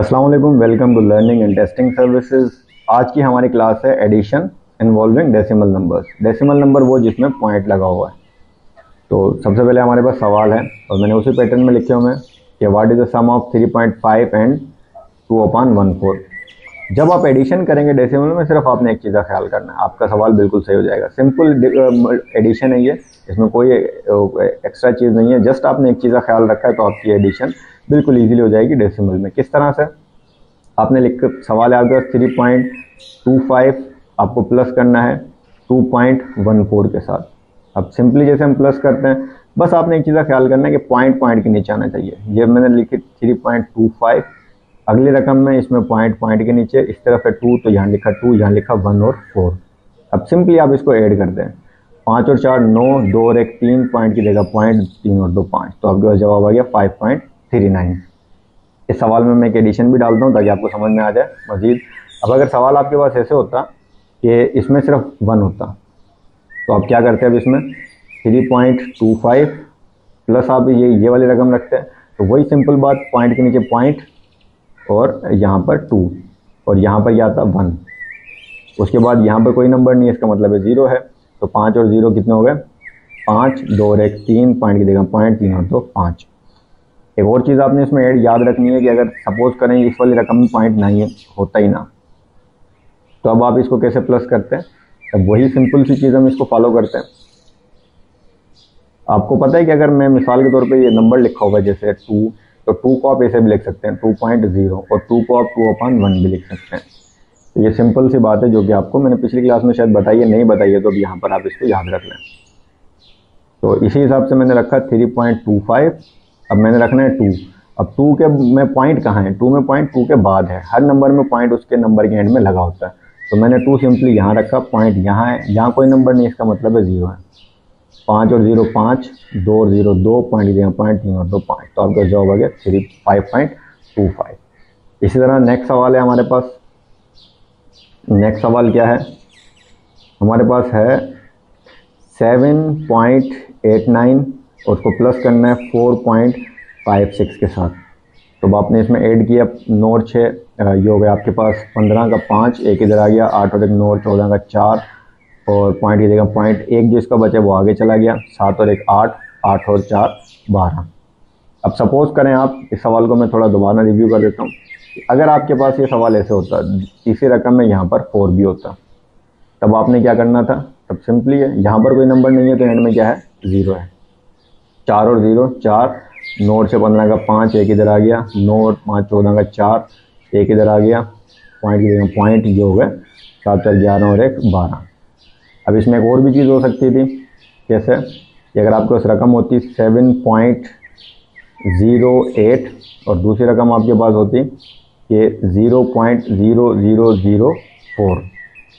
अस्सलाम वालेकुम, welcome to learning and testing services. आज की हमारी क्लास है addition involving decimal numbers. Decimal number वो जिसमें पॉइंट लगा हुआ है। तो सबसे पहले हमारे पास सवाल है और मैंने उसी पैटर्न में लिखे हुए हैं कि what is the sum of 3.5 and 2/14। जब आप एडिशन करेंगे डेसिमल में, सिर्फ आपने एक चीज़ का ख्याल करना है, आपका सवाल बिल्कुल सही हो जाएगा। सिंपल एडिशन है ये, इसमें कोई एक्स्ट्रा चीज़ नहीं है। जस्ट आपने एक चीज़ का ख्याल रखा है तो आपकी एडिशन बिल्कुल ईजिली हो जाएगी डेसिमल में। किस तरह से? आपने लिख सवाल है आपके पास 3.25, आपको प्लस करना है 2.14 के साथ। अब सिंपली जैसे हम प्लस करते हैं, बस आपने एक चीज़ का ख्याल करना है कि पॉइंट के नीचे आना चाहिए। ये मैंने लिखी 3.25, अगली रकम में इसमें पॉइंट के नीचे इस तरफ है 2, तो यहाँ लिखा 2, यहाँ लिखा 1 और 4। अब सिंपली आप इसको ऐड करते हैं, 5 और 4 9, 2 और 1 3, पॉइंट की जगह पॉइंट, 3 और 2 5, तो आपके पास जवाब आ गया 5.39। इस सवाल में मैं एक एडिशन भी डालता हूँ ताकि आपको समझ में आ जाए मज़ीद। अब अगर सवाल आपके पास ऐसे होता कि इसमें सिर्फ 1 होता, तो आप क्या करते हैं? अब इसमें 3.25 प्लस आप ये वाली रकम रखते हैं, तो वही सिंपल बात, पॉइंट के नीचे पॉइंट और यहाँ पर 2 और यहाँ पर क्या आता 1। उसके बाद यहाँ पर कोई नंबर नहीं है, इसका मतलब है 0 है। तो 5 और 0 कितने हो गए? 5, 2 और 1 3, पॉइंट की जगह पॉइंट, 3 और 2 5। एक और चीज़ आपने इसमें याद रखनी है कि अगर सपोज करें इस वाली रकम में पॉइंट नहीं है, होता ही ना, तो अब आप इसको कैसे प्लस करते हैं? अब वही सिंपल सी चीज़ हम इसको फॉलो करते हैं। आपको पता है कि अगर मैं मिसाल के तौर पे ये नंबर लिखा होगा जैसे 2, तो 2 को आप ऐसे भी लिख सकते हैं 2.0 और 2 को आप 2/1 भी लिख सकते हैं। तो ये सिंपल सी बात है जो कि आपको मैंने पिछली क्लास में शायद बताई है, नहीं बताई है तो अब यहाँ पर आप इसको याद रख लें। तो इसी हिसाब से मैंने रखा 3.25, अब मैंने रखना है 2। अब 2 के में पॉइंट कहाँ है? 2 में पॉइंट 2 के बाद है। हर नंबर में पॉइंट उसके नंबर के एंड में लगा होता है, तो मैंने 2 सिंपली यहाँ रखा, पॉइंट यहाँ है, यहाँ कोई नंबर नहीं, इसका मतलब है 0 है। 5 और 0 5, 2 और 0 2, पॉइंट यहाँ पॉइंट, 3 और 2 5, तो आपका जवाब आ गया 5.25। इसी तरह नेक्स्ट सवाल है हमारे पास। नेक्स्ट सवाल क्या है हमारे पास? है 7.89 और उसको प्लस करना है 4.56 के साथ। तो आपने इसमें ऐड किया 9 और 6, ये हो गया आपके पास 15 का 5, एक इधर आ गया, 8 और 1 9 और 14 का 4, और पॉइंट की जगह पॉइंट, एक जिसका बचा वो आगे चला गया, 7 और 1 8, 8 और 4 12। अब सपोज करें आप, इस सवाल को मैं थोड़ा दोबारा रिव्यू कर देता हूँ। अगर आपके पास ये सवाल ऐसे होता, तीसरी रकम में यहाँ पर 4 भी होता, तब आपने क्या करना था? तब सिंपली है, यहाँ पर कोई नंबर नहीं है तो एंड में क्या है? 0 है। 4 और 0 4, 9 और 6 15 का 5, एक इधर आ गया, 9 और 5 14 का 4, एक इधर आ गया, पॉइंट की जगह पॉइंट, ये हो गए 7 और 11 और 1 12। अब इसमें एक और भी चीज़ हो सकती थी, कैसे कि अगर आपके पास रकम होती 7.08 और दूसरी रकम आपके पास होती कि 0.0004।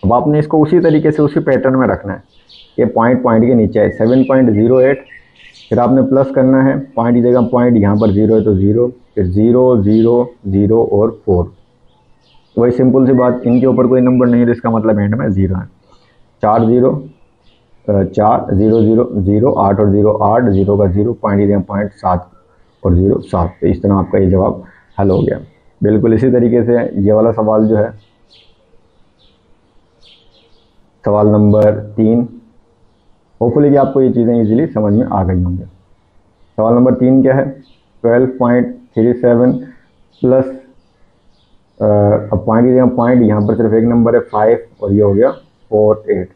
अब आपने इसको उसी तरीके से उसी पैटर्न में रखना है कि पॉइंट के नीचे है 7.08, फिर आपने प्लस करना है, पॉइंट की जगह पॉइंट, यहाँ पर 0 है तो 0, फिर 0 0 0 और 4। वही सिंपल सी बात, इनके ऊपर कोई नंबर नहीं है तो इसका मतलब एंड में 0 है। 4 0 4 0 0 0, 8 और 0 8, 0 का 0, पॉइंट की जगह पॉइंट, 7 और 0 7। तो इस तरह आपका ये जवाब हल हो गया। बिल्कुल इसी तरीके से ये वाला सवाल जो है, सवाल नंबर 3, होपफुली कि आपको ये चीज़ें इजीली समझ में आ गई होंगी। सवाल नंबर 3 क्या है? 12.37 प्लस, अब पॉइंट की जगह पॉइंट, यहाँ पर सिर्फ एक नंबर है 5 और ये हो गया 4 8।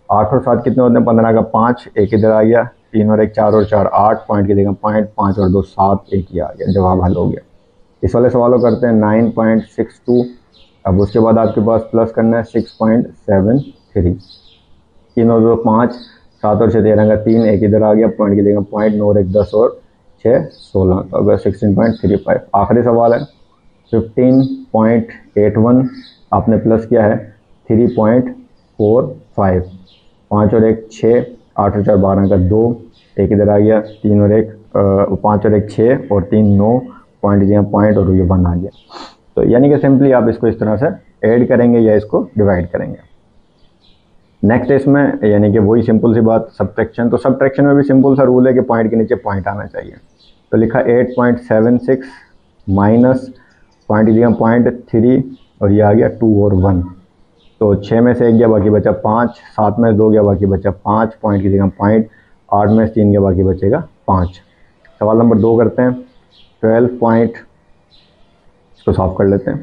8 और 7 कितने होते हैं? 15 का 5, एक इधर आ गया, 3 और 1 4 और 4 8, पॉइंट की जगह पॉइंट, 5 और 2 7, एक ही आ गया, जवाब हल हो गया। इस वाले सवालों करते हैं 9.62। अब उसके बाद आपके पास प्लस करना है 6.73, 3 और 2 5, 7 और 6 13 का 3, एक इधर आ गया, पॉइंट की जगह पॉइंट, 9 और 1 10 और 6 16, तो अगर 16.35। आखिरी सवाल है 15.81, आपने प्लस किया है 3.45, 5 और 1 6, 8 और 4 12 का 2, एक इधर आ गया, 3 और 1 5 और 1 6 और 3 9, पॉइंट दिया पॉइंट और ये 1 आ गया। तो यानी कि सिंपली आप इसको इस तरह से ऐड करेंगे या इसको डिवाइड करेंगे। नेक्स्ट इसमें यानी कि वही सिंपल सी बात, सब्ट्रैक्शन। तो सब्ट्रैक्शन में भी सिंपल सा रूल है कि पॉइंट के नीचे पॉइंट आना चाहिए। तो लिखा 8.76 माइनस पॉइंट की जगह 0.3 और ये आ गया 2 और 1। तो 6 में से 1 गया बाकी बचा 5, 7 में से 2 गया बाकी बचा 5, पॉइंट की जगह पॉइंट, 8 में से 3 गया बाकी बचेगा 5। सवाल नंबर 2 करते हैं। 12 पॉइंट, इसको सॉल्व कर लेते हैं।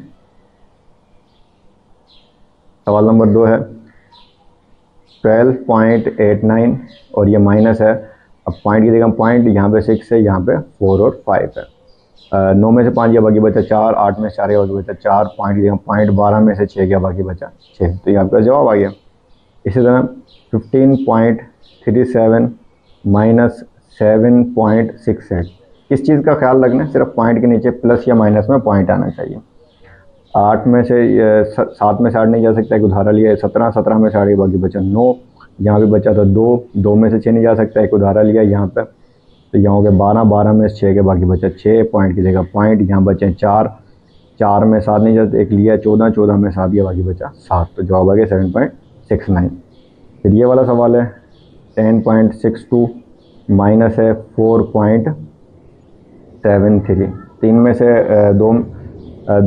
सवाल नंबर 2 है 12.89 और ये माइनस है। अब पॉइंट की जगह पॉइंट, यहाँ पे 6 है, यहाँ पे 4 और 5 है। 9 में से 5 गया बाकी बचा 4, 8 में से 4 गया बाकी बचा 4, पॉइंट की जगह पॉइंट, 12 में से 6 गया बाकी बचा 6। तो ये आपका जवाब आ गया। इसी तरह 15.37 माइनस 7.68, किस चीज़ का ख्याल रखना है, सिर्फ पॉइंट के नीचे प्लस या माइनस में पॉइंट आना चाहिए। 8 में से 7 में से 8 नहीं जा सकता, एक उदाहरण लिया। 17, 17 में से 8 बाकी बचा 9, यहाँ पे बचा था 2, 2 में से 6 नहीं जा सकता, एक उदाहरण लिया यहाँ पे। तो यहाँ हो गया 12, 12 में से 6 के बाकी बचा 6, पॉइंट की जगह पॉइंट, यहाँ बचे 4, 4 में 7 नहीं जाते, एक लिया 14, 14 में 7 गया बाकी बचा 7। तो जवाब आ गया 7.69। फिर ये वाला सवाल है 10.62 माइनस है 4.73। 3 में से 2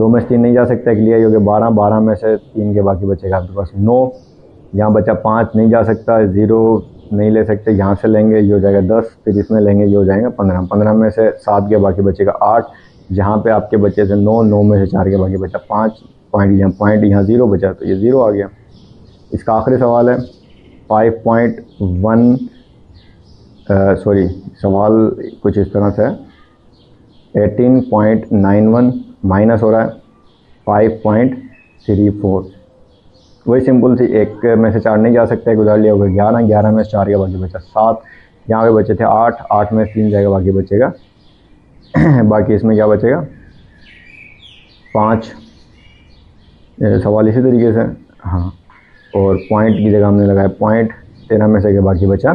में से 3 नहीं जा सकता, एक लिया, ये हो गया 12, 12 में से 3 के बाकी बचेगा आपके पास 9, यहाँ बचा 5 नहीं जा सकता, 0 नहीं ले सकते, यहाँ से लेंगे ये हो जाएगा 10, फिर इसमें लेंगे ये हो जाएगा 15, 15 में से 7 के बाकी बचेगा 8, जहाँ पे आपके बचे थे 9, 9 में से 4 के बाकी बचा 5, पॉइंट यहाँ 0 बचा, तो ये 0 आ गया। इसका आखिरी सवाल है 5.1 सवाल कुछ इस तरह से है 18.91 माइनस हो रहा है 5.34। वही सिंपल सी, 1 में से 4 नहीं जा सकता, एक उदाहरण लिया होगा 11, 11 में से 4 गया बाकी बचा 7, यहाँ पे बचे थे 8, 8 में से 3 जाएगा बाकी बचेगा बाकी इसमें क्या बचेगा 5। सवाल इसी तरीके से, हाँ, और पॉइंट की जगह हमने लगाया पॉइंट, 13 में से बाकी बचा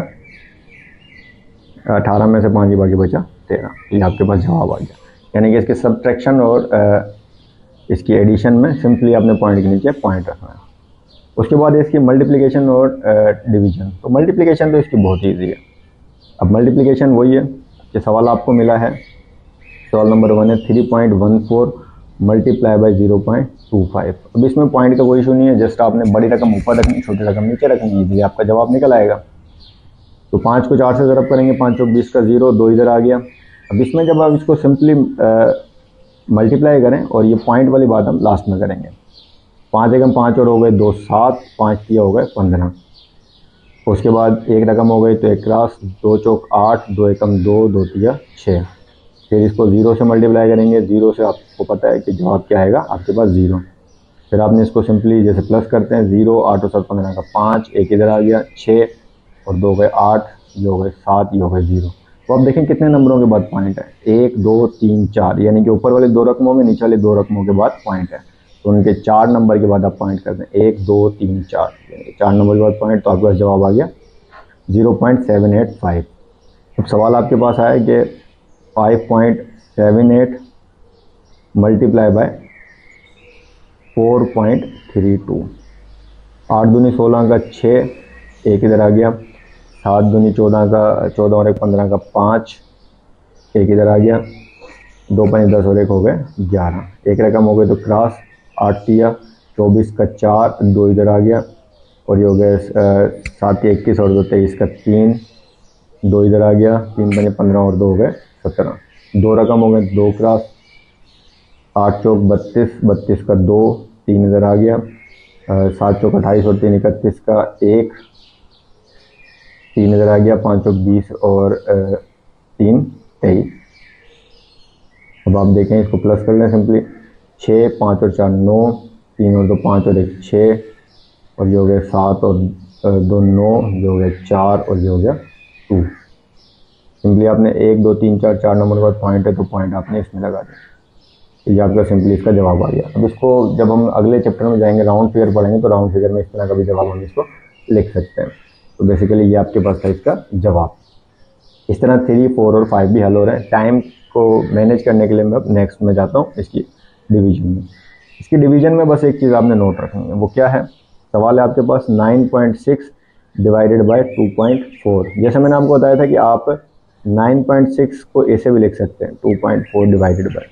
18 में से 5 की बाकी बचा 13। ये आपके पास जवाब आ गया। यानी कि इसके सब्ट्रैक्शन और इसकी एडिशन में सिंपली आपने पॉइंट के नीचे पॉइंट रखना है। उसके बाद इसकी मल्टीप्लिकेशन और डिवीजन। तो मल्टीप्लिकेशन तो इसकी बहुत ईजी है। अब मल्टीप्लिकेशन वही है कि सवाल आपको मिला है, सवाल नंबर 1 है 3.14 मल्टीप्लाई बाई 0.25। अब इसमें पॉइंट का कोई इशू नहीं है, जस्ट आपने बड़ी रकम ऊपर रखनी, छोटी रकम नीचे रखनी, ईजी आपका जवाब निकल आएगा। तो 5 को 4 से ज़रब करेंगे, 5 चौक 20 का 0, 2 इधर आ गया। अब इसमें जब आप इसको सिंपली मल्टीप्लाई करें, और ये पॉइंट वाली बात हम लास्ट में करेंगे। 5 एकम 5 और हो गए 2 7, 5 तिया हो गए 15। उसके बाद एक रकम हो गई तो 1 क्रॉस, 2 चौक 8, 2 एकम 2, 2 तिया 6। फिर इसको 0 से मल्टीप्लाई करेंगे, 0 से आपको पता है कि जवाब क्या आएगा आपके पास 0। फिर आपने इसको सिंपली जैसे प्लस करते हैं, 0 8 और 7 15 का 5, एक इधर आ गया 6 और 2 गए 8, ये हो गए 7, ये हो गए 0। तो आप देखें कितने नंबरों के बाद पॉइंट है, 1 2 3 4, यानी कि ऊपर वाले 2 रकमों में नीचे वाले 2 रकमों के बाद पॉइंट है। तो उनके 4 नंबर के बाद आप पॉइंट करते हैं, 1 2 3 4, यानी 4 नंबर के बाद पॉइंट। तो आपके पास जवाब आ गया 0.785। अब सवाल आपके पास आया कि 5.78 मल्टीप्लाई बाय 4.32। 8 दूनी 16 का 6, एक इधर आ गया, 7 दूनी 14 का 14 और 1 15 का 5, एक इधर आ गया, 2 5 10 और 1 हो गए 11, एक रकम हो गई तो क्रॉस, 8 तिया 24 का 4, 2 इधर आ गया, और ये हो गए 7 21 और 2 23 का 3, 2 इधर आ गया, 3 5 15 और 2 हो गए 17, 2 रकम हो गए 2 क्रॉस, 8 चौक 32, 32 का 2, 3 इधर आ गया, 7 चौक 28 और 3 31 का 1, 3 इधर आ गया, 5 चौक 20 और 3 23। अब आप देखें, इसको प्लस कर लें सिंपली, 6 5 और 4 9, 3 और 2 5 और 1 6, और ये हो गया 7 और 2 9, ये हो गया 4 और ये हो गया 2। सिंपली आपने 1 2 3 4 4 नंबर के बाद पॉइंट है तो पॉइंट आपने इसमें लगा दिया, तो ये आपका सिंपली इसका जवाब आ गया। अब इसको जब हम अगले चैप्टर में जाएंगे, राउंड फिगर पढ़ेंगे, तो राउंड फिगर में इस तरह का भी जवाब हम इसको लिख सकते हैं। तो बेसिकली ये आपके पास था इसका जवाब। इस तरह 3 4 और 5 भी हल हो रहे हैं। टाइम को मैनेज करने के लिए मैं अब नेक्स्ट में जाता हूँ इसकी डिवीजन में। इसकी डिवीजन में बस एक चीज़ आपने नोट रखनी है, वो क्या है, सवाल है आपके पास 9.6 डिवाइडेड बाय 2.4। जैसे मैंने आपको बताया था कि आप 9.6 को ऐसे भी लिख सकते हैं, 2.4 डिवाइडेड बाय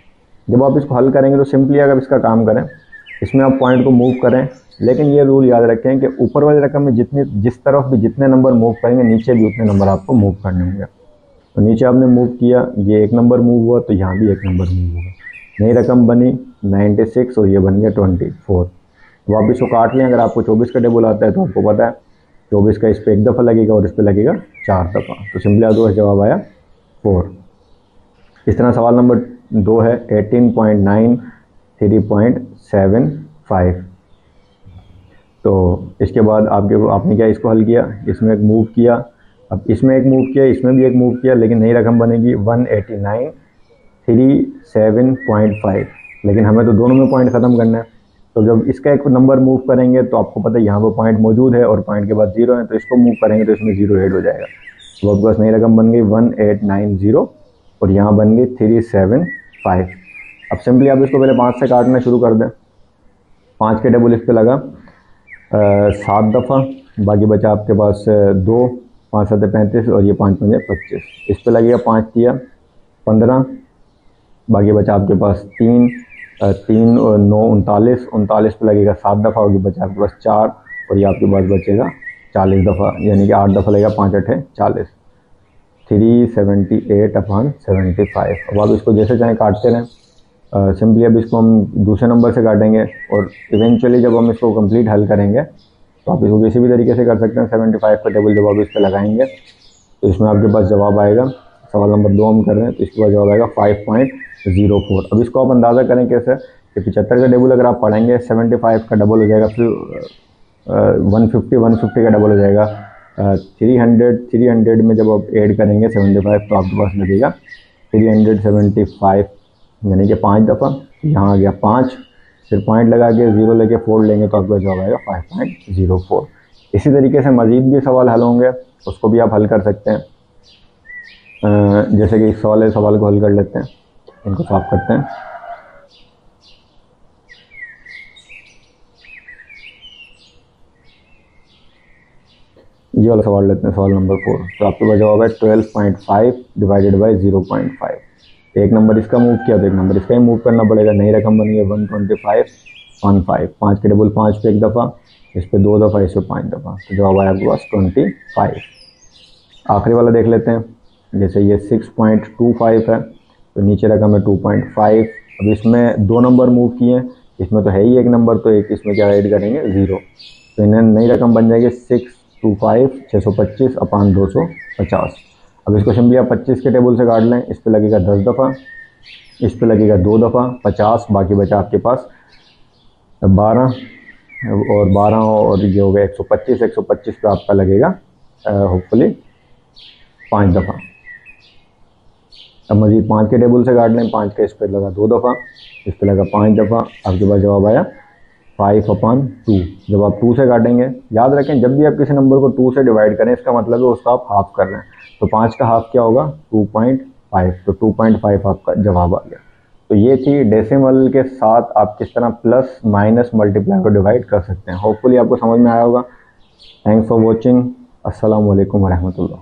जब आप इसको हल करेंगे तो सिंपली अगर इसका काम करें, इसमें आप पॉइंट को मूव करें, लेकिन ये रूल याद रखें कि ऊपर वाली रकम में जिस तरफ भी जितने नंबर मूव करेंगे नीचे भी उतने नंबर आपको मूव करने होंगे। तो नीचे आपने मूव किया, ये एक नंबर मूव हुआ तो यहाँ भी एक नंबर मूव होगा। नई रकम बनी 96 और ये बन गया 24। तो आप इसको काट लें। अगर आपको 24 का टेबल आता है तो आपको पता है 24 का इस पर एक दफ़ा लगेगा और इस पर लगेगा 4 दफ़ा, तो सिंपली आपके पास जवाब आया 4। इस तरह सवाल नंबर 2 है 18.9 3.75। तो इसके बाद आपने क्या इसको हल किया, इसमें एक मूव किया, अब इसमें एक मूव किया, इसमें भी एक मूव किया, लेकिन नई रकम बनेगी 189 37.5। लेकिन हमें तो दोनों में पॉइंट ख़त्म करना है, तो जब इसका एक नंबर मूव करेंगे तो आपको पता है यहाँ पर पॉइंट मौजूद है और पॉइंट के बाद 0 है, तो इसको मूव करेंगे तो इसमें 0 ऐड हो जाएगा। तो आपके पास नई रकम बन गई 1890 और यहाँ बन गई 375। अब सिंपली आप इसको पहले 5 से काटना शुरू कर दें। 5 के टेबल इस पर लगा 7 दफ़ा, बाकी बचा आपके पास 2, 5 7 35 और ये 5 5 25। इस पर लगेगा 5 दिया 15, बाकी बचा आपके पास 3 और 9 39, 39 पे लगेगा 7 दफ़ा होगी, बचा आपके पास 4 और ये आपके पास बचेगा 40 दफ़ा, यानी कि 8 दफ़ा लगेगा, 5 8 40, 378/75। अब आप इसको जैसे चाहें काटते रहें। सिंपली अब इसको हम दूसरे नंबर से काटेंगे और इवेंचुअली जब हम इसको कंप्लीट हल करेंगे तो आप इसको किसी भी तरीके से कर सकते हैं। 75 का टेबल जब आप इस पर लगाएंगे तो इसमें आपके पास जवाब आएगा, सवाल नंबर 2 हम कर रहे हैं तो इसके बाद जवाब आएगा 5.04। अब इसको आप अंदाज़ा करें कैसे कि 75 का टेबल अगर आप पढ़ेंगे 75 का डबल हो जाएगा, फिर 150 का डबल हो जाएगा, 300 में जब आप ऐड करेंगे 75 तो आपके पास लगेगा 375, यानी कि 5 दफ़ा। यहाँ आ गया 5, फिर पॉइंट लगा के 0 लेके 4 लेंगे तो आपका जवाब आएगा 5.04। इसी तरीके से मज़ीद भी सवाल हल होंगे, उसको भी आप हल कर सकते हैं। जैसे कि इस सवाल को हल कर लेते हैं, इनको साफ करते हैं। ये वाला सवाल लेते हैं, सवाल नंबर 4। तो आपके पास जवाब है 12.5 डिवाइडेड बाई 0.5। एक नंबर इसका मूव किया तो एक नंबर इसका ही मूव करना पड़ेगा। नई रकम बनी है 125.15। 5 के टेबल 5 पे एक दफ़ा, इस पे 2 दफ़ा, इस पे 5 दफ़ा, तो जवाब आया आपके पास 25। आखिरी वाला देख लेते हैं। जैसे ये 6.25 है तो नीचे रकम है 2.5। अब इसमें 2 नंबर मूव किए हैं, इसमें तो है ही एक नंबर, तो एक इसमें क्या ऐड करेंगे 0, तो इन्हें नई रकम बन जाएगी 625/250। अब इसको सिंपली आप 25 के टेबल से काट लें। इस पे लगेगा 10 दफ़ा, इस पे लगेगा 2 दफ़ा, 50, बाकी बचा आपके पास 12 और 12 और ये हो गया 125। 125 पे आपका लगेगा होपफुली 5 दफ़ा। अब मज़ीद 5 के टेबल से काट लें। 5 का इस पर लगा 2 दफ़ा, इस पर लगा 5 दफ़ा, आपके पास जवाब आया 5/2। जब आप 2 से काटेंगे, याद रखें जब भी आप किसी नंबर को 2 से डिवाइड करें इसका मतलब है उसका आप हाफ कर रहे हैं। तो 5 का हाफ क्या होगा 2.5, तो 2.5 आपका जवाब आ गया। तो ये थी डेसिमल के साथ आप किस तरह प्लस माइनस मल्टीप्लाई को डिवाइड कर सकते हैं। होपफुली आपको समझ में आया होगा। Thanks for watching. अस्सलाम वालेकुम वरहमतुल्लाह।